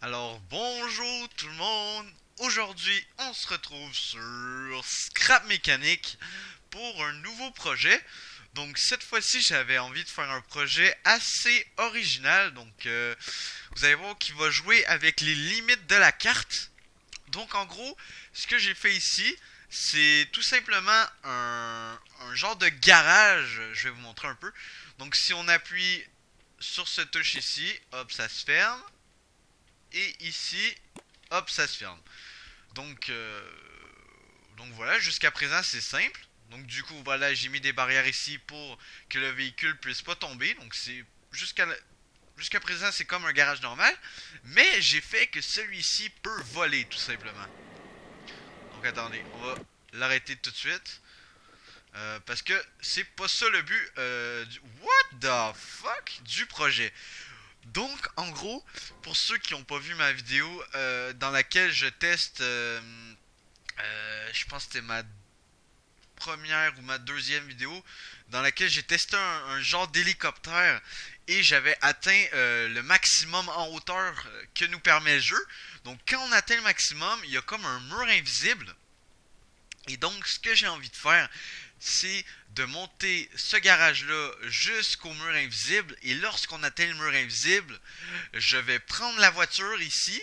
Alors bonjour tout le monde. Aujourd'hui, on se retrouve sur Scrap Mécanique pour un nouveau projet. Donc cette fois-ci, j'avais envie de faire un projet assez original. Vous allez voir qu'il va jouer avec les limites de la carte. Donc en gros, ce que j'ai fait ici, c'est tout simplement un genre de garage. Je vais vous montrer un peu. Donc si on appuie sur ce touche ici, hop, ça se ferme. Et ici, hop, ça se ferme. Donc, euh, donc voilà, jusqu'à présent c'est simple. Donc du coup, voilà, j'ai mis des barrières ici pour que le véhicule puisse pas tomber. Donc c'est jusqu'à présent c'est comme un garage normal, mais j'ai fait que celui-ci peut voler tout simplement. Donc attendez, on va l'arrêter tout de suite. Parce que c'est pas ça le but what the fuck du projet. Donc, en gros, pour ceux qui n'ont pas vu ma vidéo dans laquelle je teste, je pense que c'était ma première ou ma deuxième vidéo, dans laquelle j'ai testé un genre d'hélicoptère et j'avais atteint le maximum en hauteur que nous permet le jeu. Donc, quand on atteint le maximum, il y a comme un mur invisible. Et donc, ce que j'ai envie de faire, c'est de monter ce garage-là jusqu'au mur invisible. Et lorsqu'on atteint le mur invisible, je vais prendre la voiture ici,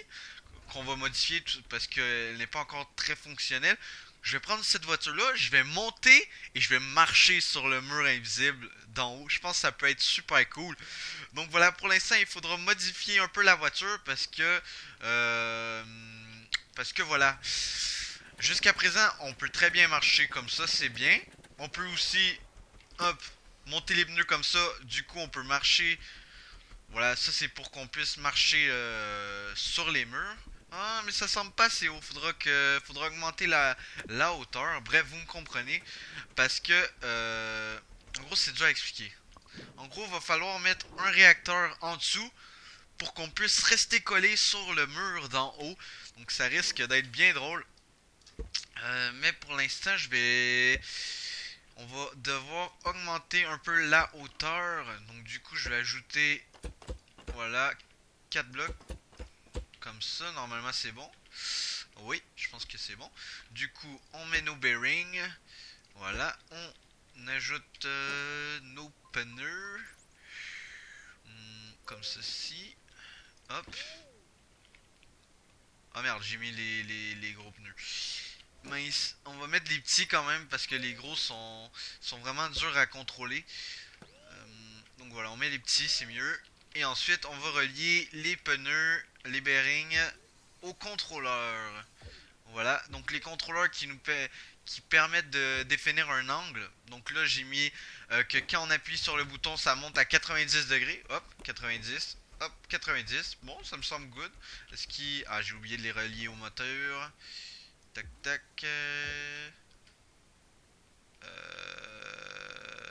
qu'on va modifier parce qu'elle n'est pas encore très fonctionnelle. Je vais prendre cette voiture-là, je vais monter et je vais marcher sur le mur invisible d'en haut. Je pense que ça peut être super cool. Donc voilà, pour l'instant, il faudra modifier un peu la voiture euh, parce que voilà, jusqu'à présent, on peut très bien marcher comme ça, c'est bien. On peut aussi, hop, monter les pneus comme ça. Du coup, on peut marcher. Voilà, ça c'est pour qu'on puisse marcher sur les murs. Ah, mais ça semble pas assez haut. Faudra augmenter la hauteur. Bref, vous me comprenez. Parce que, en gros, c'est dur à expliquer. En gros, il va falloir mettre un réacteur en dessous pour qu'on puisse rester collé sur le mur d'en haut. Donc, ça risque d'être bien drôle. Mais pour l'instant, on va devoir augmenter un peu la hauteur. Donc du coup, je vais ajouter, voilà, 4 blocs. Comme ça, normalement c'est bon. Oui, je pense que c'est bon. Du coup, on met nos bearings. Voilà, on ajoute nos pneus. Comme ceci. Hop. Ah merde, j'ai mis les gros pneus. Mince, on va mettre les petits quand même parce que les gros sont vraiment durs à contrôler. Donc voilà, on met les petits, c'est mieux. Et ensuite, on va relier les pneus, les bearings au contrôleur. Voilà, donc les contrôleurs qui permettent de définir un angle. Donc là, j'ai mis que quand on appuie sur le bouton, ça monte à 90 degrés. Hop, 90. Hop, 90. Bon, ça me semble good. Est-ce qu'il... Ah, j'ai oublié de les relier au moteur. Tac, tac.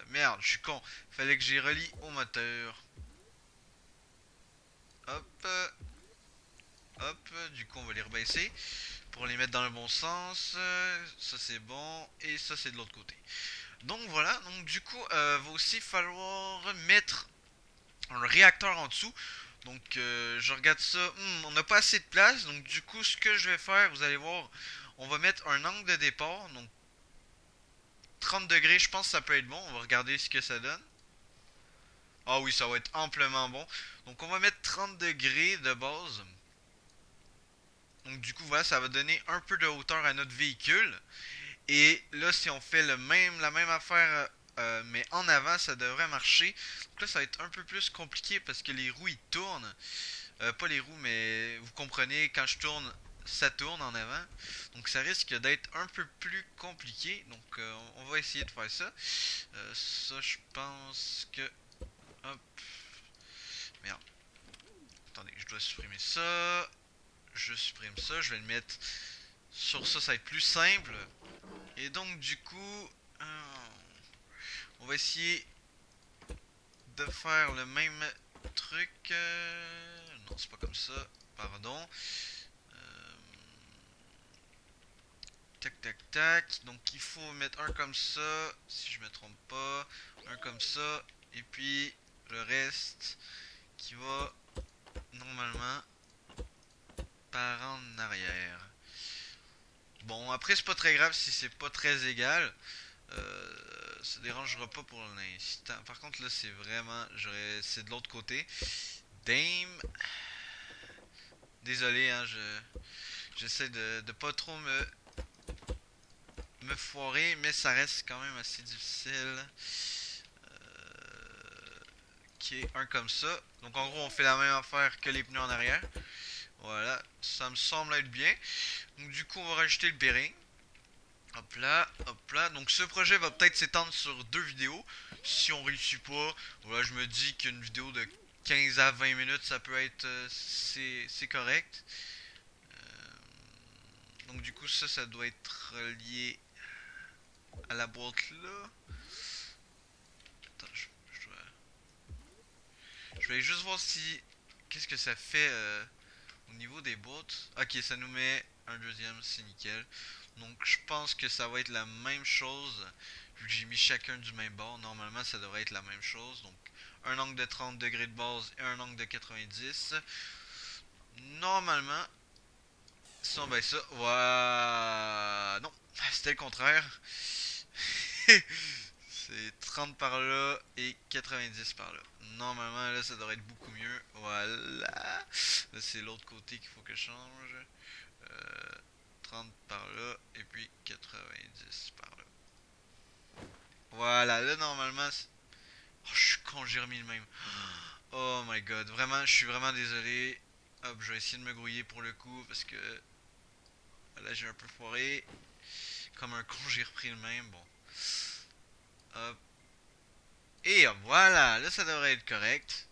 Merde, je suis con. Fallait que j'y relie au moteur. Hop, hop. Du coup, on va les rebaisser pour les mettre dans le bon sens. Ça, c'est bon. Et ça, c'est de l'autre côté. Donc, voilà. Donc, du coup, va aussi falloir mettre un réacteur en dessous. Donc, je regarde ça. On n'a pas assez de place. Donc, du coup, ce que je vais faire, vous allez voir, on va mettre un angle de départ. Donc, 30 degrés, je pense que ça peut être bon. On va regarder ce que ça donne. Ah oui, ça va être amplement bon. Donc on va mettre 30 degrés de base. Donc du coup, voilà, ça va donner un peu de hauteur à notre véhicule. Et là, si on fait la même affaire, mais en avant, ça devrait marcher. Donc là, ça va être un peu plus compliqué parce que les roues, ils tournent. Pas les roues, mais vous comprenez, quand je tourne, ça tourne en avant. Donc ça risque d'être un peu plus compliqué. Donc on va essayer de faire ça. Ça, je pense que... Hop. Merde. Attendez, je dois supprimer ça. Je supprime ça. Je vais le mettre sur ça. Ça va être plus simple. Et donc, du coup, on va essayer de faire le même truc. Non, c'est pas comme ça. Pardon. Euh, tac, tac, tac. Donc, il faut mettre un comme ça. Si je me trompe pas. Un comme ça. Et puis, le reste qui va normalement par en arrière. Bon, après, c'est pas très grave si c'est pas très égal. Ça dérangera pas pour l'instant. Par contre, là, c'est vraiment... C'est de l'autre côté. Dame. Désolé, hein, j'essaie de pas trop me foirer, mais ça reste quand même assez difficile. Ok, un comme ça. Donc en gros, on fait la même affaire que les pneus en arrière. Voilà, ça me semble être bien. Donc du coup, on va rajouter le bearing. Hop là, hop là. Donc ce projet va peut-être s'étendre sur 2 vidéos. Si on réussit pas, voilà, je me dis qu'une vidéo de 15 à 20 minutes, ça peut être... c'est correct. Donc du coup, ça doit être relié à la boîte là. Attends, je vais juste voir si... Qu'est-ce que ça fait au niveau des boîtes. Ok, ça nous met un deuxième, c'est nickel. Donc je pense que ça va être la même chose. Vu que j'ai mis chacun du même bord, normalement ça devrait être la même chose. Donc un angle de 30 degrés de base et un angle de 90. Normalement, si on baisse ça, voilà. Non, c'était le contraire. C'est 30 par là et 90 par là. Normalement, là, ça devrait être beaucoup mieux. Voilà. Là, c'est l'autre côté qu'il faut que je change. 30 par là et puis 90 par là. Voilà, là, normalement... Oh, je suis con, j'ai remis le même. Oh my god, vraiment, je suis vraiment désolé. Hop, je vais essayer de me grouiller pour le coup parce que... Là, j'ai un peu foiré. Comme un con, j'ai repris le même. Bon. Hop. Et hop, voilà, là ça devrait être correct.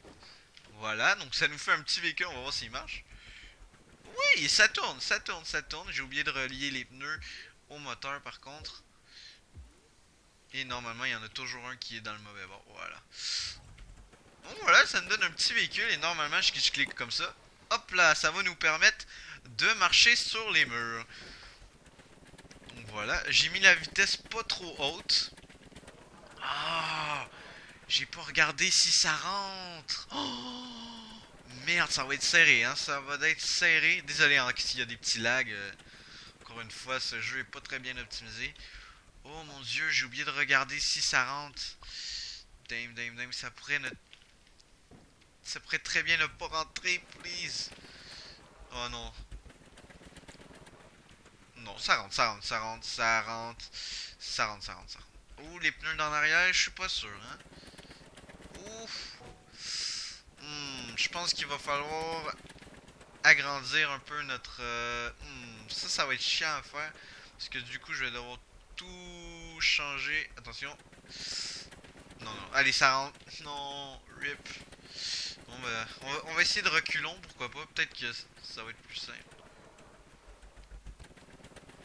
Voilà, donc ça nous fait un petit véhicule, on va voir s'il marche. Oui, ça tourne, ça tourne, ça tourne. J'ai oublié de relier les pneus au moteur par contre. Et normalement, il y en a toujours un qui est dans le mauvais bord. Voilà. Bon, voilà, ça me donne un petit véhicule et normalement, je clique comme ça. Hop là, ça va nous permettre de marcher sur les murs. Donc voilà, j'ai mis la vitesse pas trop haute. Ah, j'ai pas regardé si ça rentre. Oh, merde, ça va être serré, hein. Ça va être serré. Désolé hein, s'il y a des petits lags. Encore une fois, ce jeu est pas très bien optimisé. Oh mon dieu, j'ai oublié de regarder si ça rentre. Damn, ça pourrait très bien ne pas rentrer, please. Oh non. Non, ça rentre. Ouh, les pneus d'en arrière, je suis pas sûr, hein. Ouf. Je pense qu'il va falloir agrandir un peu notre... ça va être chiant à faire. Parce que du coup, je vais devoir tout changer. Attention. Non. Allez, ça rentre. Non, rip. Bon, bah, on va essayer de reculons, pourquoi pas. Peut-être que ça va être plus simple.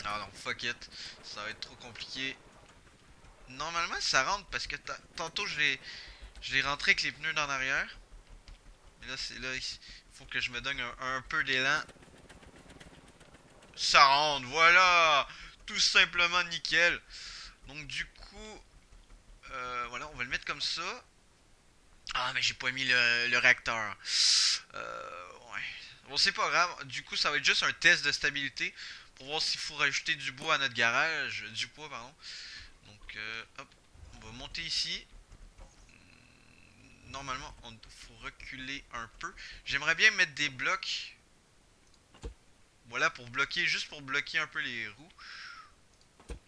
Ah non, fuck it. Ça va être trop compliqué. Normalement, ça rentre parce que tantôt, je l'ai rentré avec les pneus d'en arrière. Mais là, il faut que je me donne un peu d'élan. Ça rentre, voilà. Tout simplement nickel. Donc du coup, voilà, on va le mettre comme ça. Ah, mais j'ai pas mis le réacteur. Ouais. Bon, c'est pas grave. Du coup, ça va être juste un test de stabilité pour voir s'il faut rajouter du bois à notre garage. Du poids, pardon. Donc, hop, on va monter ici. Normalement, il faut reculer un peu. J'aimerais bien mettre des blocs. Voilà, juste pour bloquer un peu les roues.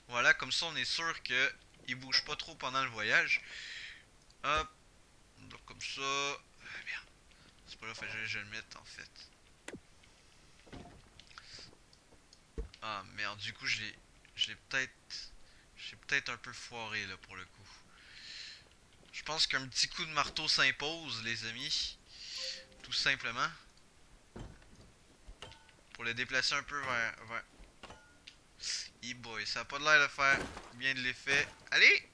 Voilà, comme ça, on est sûr que il bouge pas trop pendant le voyage. Hop, donc comme ça. Ah, merde, c'est pas là, je vais le mettre en fait. Ah merde, du coup, j'ai peut-être un peu foiré là pour le coup. Je pense qu'un petit coup de marteau s'impose, les amis. Tout simplement. Pour le déplacer un peu vers... E-boy, ça a pas de l'air de faire bien de l'effet. Allez!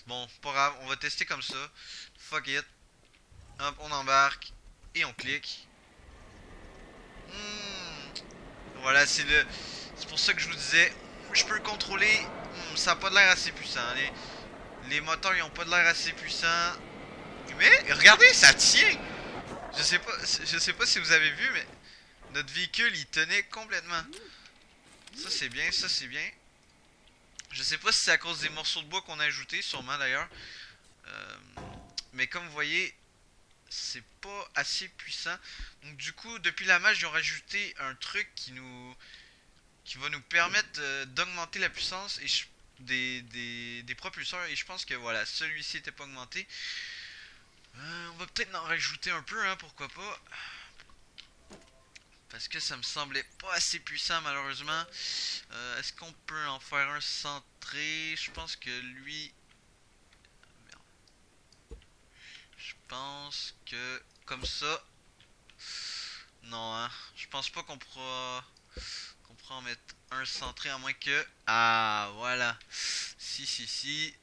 Bon, pas grave, on va tester comme ça. Fuck it. Hop, on embarque. Et on clique. Voilà, c'est pour ça que je vous disais. Je peux le contrôler. Ça a pas de l'air assez puissant. Les moteurs, ils ont pas de l'air assez puissants. Mais, regardez, ça tient! Je sais pas si vous avez vu, mais... Notre véhicule, il tenait complètement. Ça, c'est bien, ça, c'est bien. Je sais pas si c'est à cause des morceaux de bois qu'on a ajoutés, sûrement d'ailleurs. Euh, mais comme vous voyez, c'est pas assez puissant. Donc du coup, depuis la mage, ils ont rajouté un truc qui va nous permettre d'augmenter la puissance des propulseurs. Et je pense que voilà, celui-ci était pas augmenté. On va peut-être en rajouter un peu, hein, pourquoi pas. Parce que ça me semblait pas assez puissant malheureusement. Est-ce qu'on peut en faire un centré? Je pense que lui... Je pense que comme ça... Non, hein. Je pense pas qu'on pourra en mettre un centré à moins que... Ah, voilà. Si, si, si.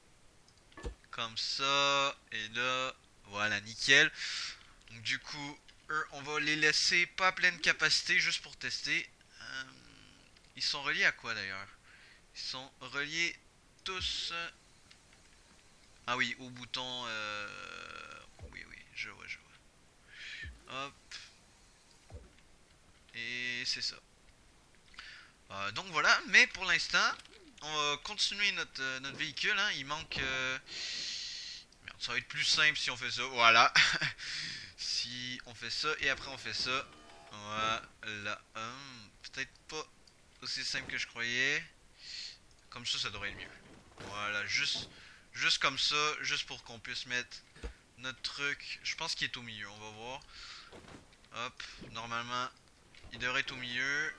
Comme ça. Et là... Voilà, nickel. Donc du coup, eux, on va les laisser pas à pleine capacité juste pour tester. Ils sont reliés à quoi d'ailleurs? Ils sont reliés tous... Ah oui, au bouton... Oui, oui, je vois, je vois. Hop, et c'est ça. Donc voilà, mais pour l'instant, on va continuer notre véhicule. Hein. Il manque... Merde, ça va être plus simple si on fait ça. Voilà. Si on fait ça et après on fait ça. Voilà. Peut-être pas aussi simple que je croyais. Comme ça devrait être mieux. Voilà, juste comme ça, juste pour qu'on puisse mettre notre truc. Je pense qu'il est au milieu, on va voir. Hop, normalement, il devrait être au milieu.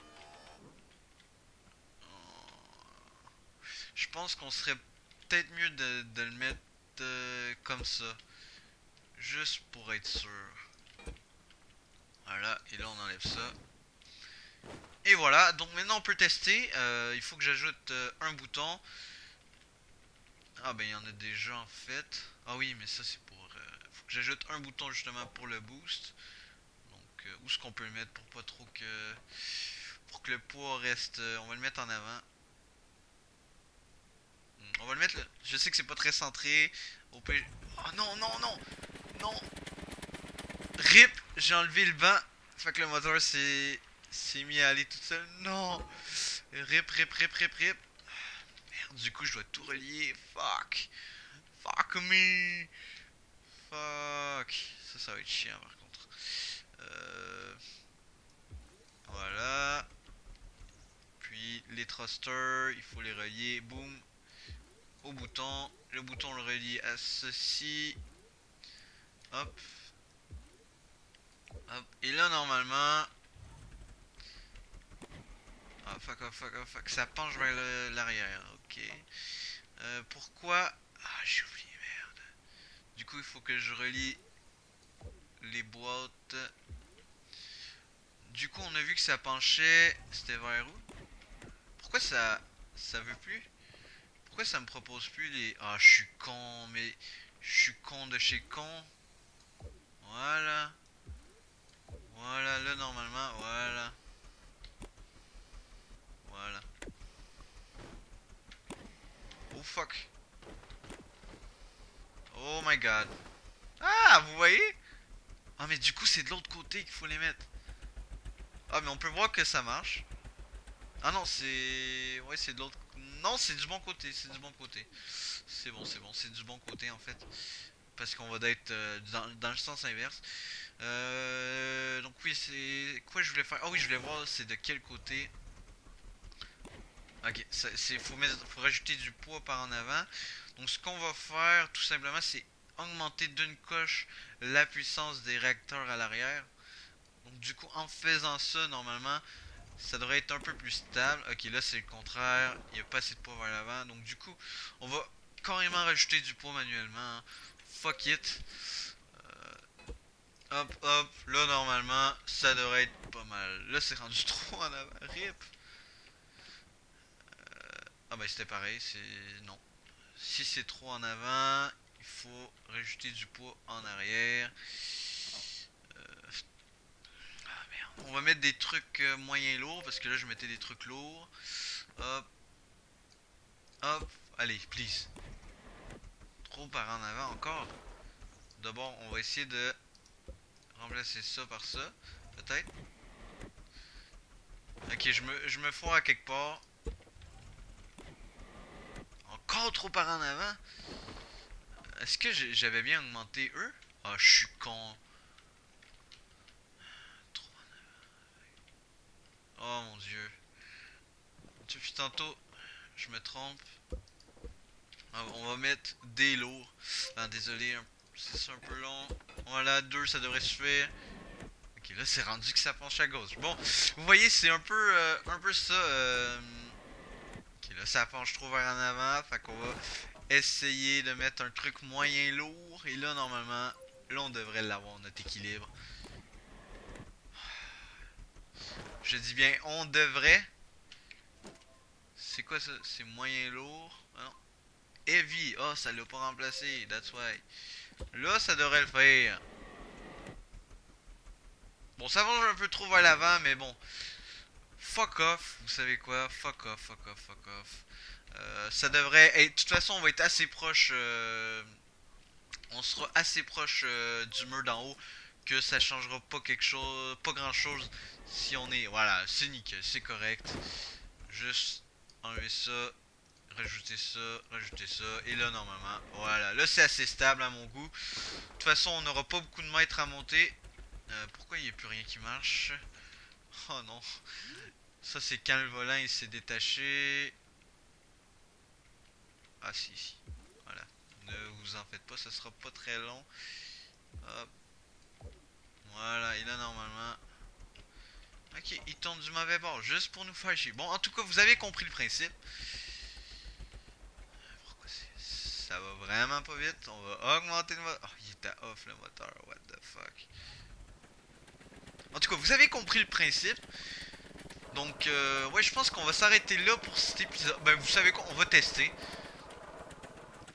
Je pense qu'on serait peut-être mieux de le mettre comme ça. Juste pour être sûr. Voilà, et là on enlève ça. Et voilà, donc maintenant on peut tester. Il faut que j'ajoute un bouton. Ah ben il y en a déjà en fait. Ah oui, mais ça c'est pour... faut que j'ajoute un bouton justement pour le boost. Donc où est-ce qu'on peut le mettre pour pas trop que... Pour que le poids reste... on va le mettre en avant. On va le mettre là. Je sais que c'est pas très centré. Au P... Oh non, non, non! Non! RIP! J'ai enlevé le banc. Fait que le moteur s'est mis à aller tout seul. Non! RIP, RIP, RIP, RIP, RIP. Merde, du coup, je dois tout relier. Fuck! Fuck me! Fuck! Ça va être chiant par contre. Euh... Voilà. Puis les thrusters, il faut les relier. Boum! Au bouton. Le bouton le relie à ceci. Hop. Hop. Et là, normalement. Ah, fuck off, fuck off, fuck. Ça penche vers l'arrière. Ok. Pourquoi. Ah, j'ai oublié, merde. Du coup, il faut que je relie les boîtes. Du coup, on a vu que ça penchait. C'était vers où? Pourquoi ça veut plus? Pourquoi ça me propose plus les... Ah, je suis con, mais... Je suis con de chez con. Voilà. Voilà, là, normalement, voilà. Voilà. Oh, fuck. Oh my god. Ah, vous voyez? Ah, mais du coup, c'est de l'autre côté qu'il faut les mettre. Ah, mais on peut voir que ça marche. Ah non, c'est... Ouais, c'est de l'autre... Non, c'est du bon côté, c'est du bon côté. C'est bon, c'est du bon côté en fait. Parce qu'on va être dans le sens inverse. Donc oui, c'est... Quoi je voulais faire? Ah oui, je voulais voir c'est de quel côté. Ok, faut rajouter du poids par en avant. Donc ce qu'on va faire tout simplement c'est augmenter d'une coche la puissance des réacteurs à l'arrière. Donc du coup en faisant ça normalement ça devrait être un peu plus stable. Ok, là c'est le contraire, il n'y a pas assez de poids vers l'avant. Donc du coup on va carrément rajouter du poids manuellement. Fuck it. Hop hop, là normalement ça devrait être pas mal. Là c'est rendu trop en avant. RIP. Ah bah c'était pareil, c'est... Non. Si c'est trop en avant, il faut rajouter du poids en arrière. Ah merde. On va mettre des trucs moyens lourds parce que là je mettais des trucs lourds. Hop, hop. Allez, please. Trop par en avant encore. D'abord, on va essayer de remplacer ça par ça. Peut-être. Ok, je me foire à quelque part. Encore trop par en avant. Est-ce que j'avais bien augmenté eux? Ah, je suis con. Trop Oh mon dieu. Depuis tantôt, je me trompe. Ah, on va mettre des lourds. Ah, désolé, c'est ça un peu long. Voilà, 2, ça devrait suffire. Ok, là c'est rendu que ça penche à gauche. Bon, vous voyez, c'est un peu ça. Ok, là ça penche trop vers en avant. Fait qu'on va essayer de mettre un truc moyen lourd. Et là, normalement, là on devrait l'avoir, notre équilibre. Je dis bien, on devrait. C'est quoi ça? C'est moyen lourd? Ah non. Heavy. Oh, ça l'a pas remplacé. That's why. Là, ça devrait le faire. Bon, ça penche un peu trop vers l'avant, mais bon. Fuck off. Vous savez quoi? Fuck off, fuck off, fuck off. Ça devrait... Et de toute façon, on va être assez proche... on sera assez proche du mur d'en haut que ça changera pas quelque chose, pas grand chose si on est... Voilà, c'est nickel, c'est correct. Juste enlever ça, rajouter ça, et là normalement, voilà, là c'est assez stable à mon goût. De toute façon, on n'aura pas beaucoup de mètres à monter. Pourquoi il n'y a plus rien qui marche? Oh non. Ça c'est quand le volant il s'est détaché. Ah si. Voilà. Ne vous en faites pas, ça sera pas très long. Hop. Voilà, et là normalement... Ok, il tourne du mauvais bord, juste pour nous faire chier. Bon, en tout cas, vous avez compris le principe. Pourquoi ça va vraiment pas vite? On va augmenter le moteur. Oh, il était off le moteur, what the fuck. En tout cas, vous avez compris le principe. Donc, ouais, je pense qu'on va s'arrêter là pour cet épisode. Ben, vous savez quoi, on va tester.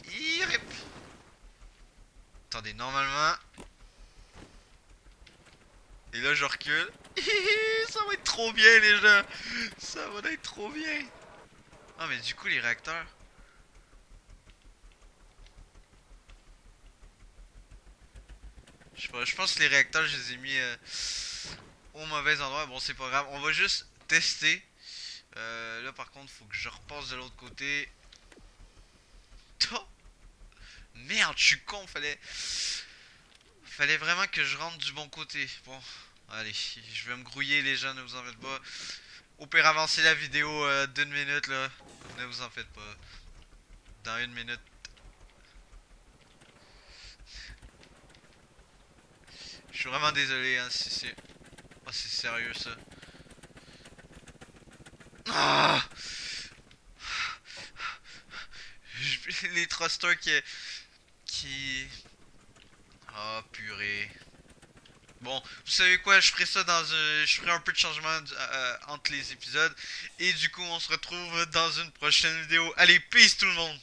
Irip. Attendez, normalement... Et là, je recule. Ça va être trop bien, les gens. Ça va être trop bien. Ah, mais du coup, les réacteurs... Je sais pas, je pense que les réacteurs, je les ai mis au mauvais endroit. Bon, c'est pas grave. On va juste tester. Là, par contre, faut que je repasse de l'autre côté. Oh! Merde, je suis con. Fallait vraiment que je rentre du bon côté. Bon, allez, je vais me grouiller, les gens, ne vous en faites pas. Au pire, avancez la vidéo d'une minute, là. Ne vous en faites pas. Dans une minute. Je suis vraiment désolé, hein, si c'est... Oh, c'est sérieux, ça. Ah! Les thrusters qui... Ah, purée. Bon, vous savez quoi, je ferai ça dans un... Je ferai un peu de changement entre les épisodes. Et du coup, on se retrouve dans une prochaine vidéo. Allez, peace tout le monde!